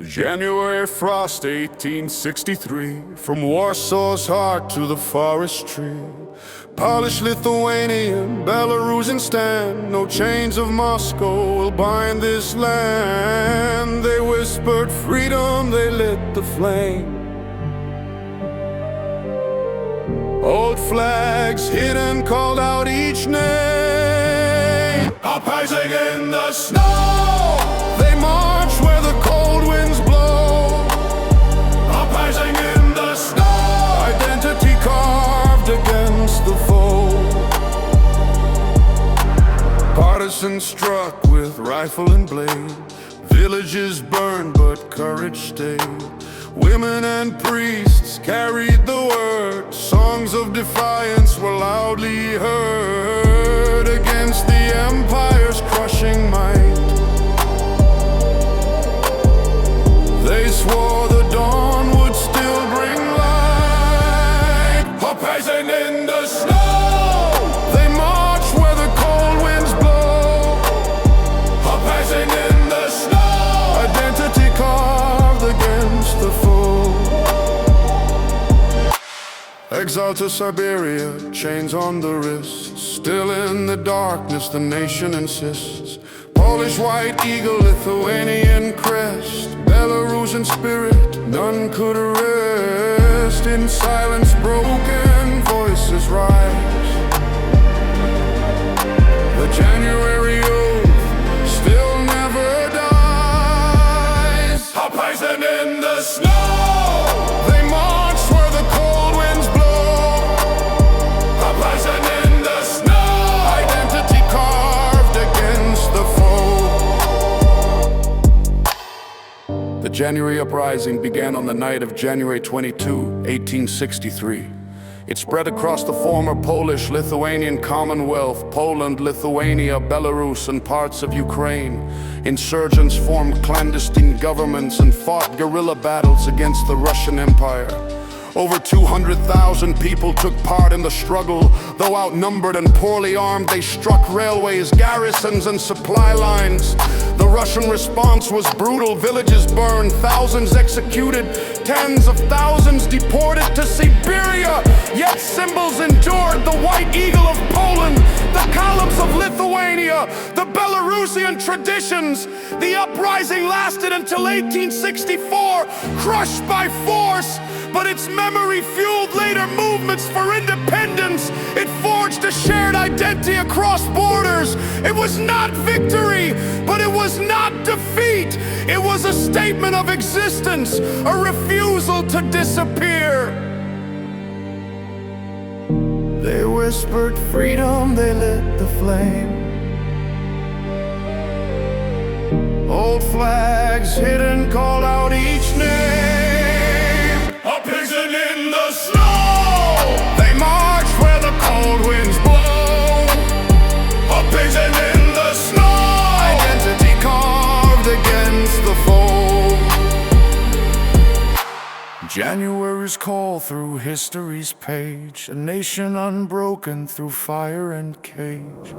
January frost, 1863. From Warsaw's heart to the forest tree. Polished Lithuanian, Belarusian stand. No chains of Moscow will bind this land. They whispered freedom, they lit the flame. Old flags hidden called out each name. Uprising in the snow, they march where the cold winds blow. Uprising in the snow, identity carved against the foe. Partisans struck with rifle and blade. Villages burned but courage stayed. Women and priests carried the word. Songs of defiance were loudly heard against the empire's crushing might. They swore the dawn would still bring light. Uprising in the snow, they march where the cold winds blow. Uprising in the snow, identity carved against the foe. Exiled to Siberia, chains on the wrists. Still in the darkness, the nation insists. Polish white eagle, Lithuanian crest. Belarusian spirit, none could arrest. In silence, broken voices rise. The January oath still never dies. Uprising in the snow, they march where the cold winds blow. Uprising in the snow, identity carved against the foe. The January Uprising began on the night of January 22, 1863. It spread across the former Polish Lithuanian Commonwealth, Poland, Lithuania, Belarus, and parts of Ukraine. Insurgents formed clandestine governments and fought guerrilla battles against the Russian Empire. Over 200,000 people took part in the struggle. Though outnumbered and poorly armed, they struck railways, garrisons, and supply lines. The Russian response was brutal. Villages burned, thousands executed, tens of thousands deported to Siberia. Yet symbols endured: the white eagle of Poland, the columns of Lithuania, the Belarusian traditions. The uprising lasted until 1864, crushed by force, but its memory fueled later movements for independence. It forged a shared identity across borders. It was not victory, but it was not defeat. It was a statement of existence, a refusal to disappear. They whispered freedom, they lit the flame. Old flags hidden called out each name. Uprising in the snow, they march where the cold winds blow. Uprising in the snow, identity carved against the foe. January's call through history's page, a nation unbroken through fire and cage.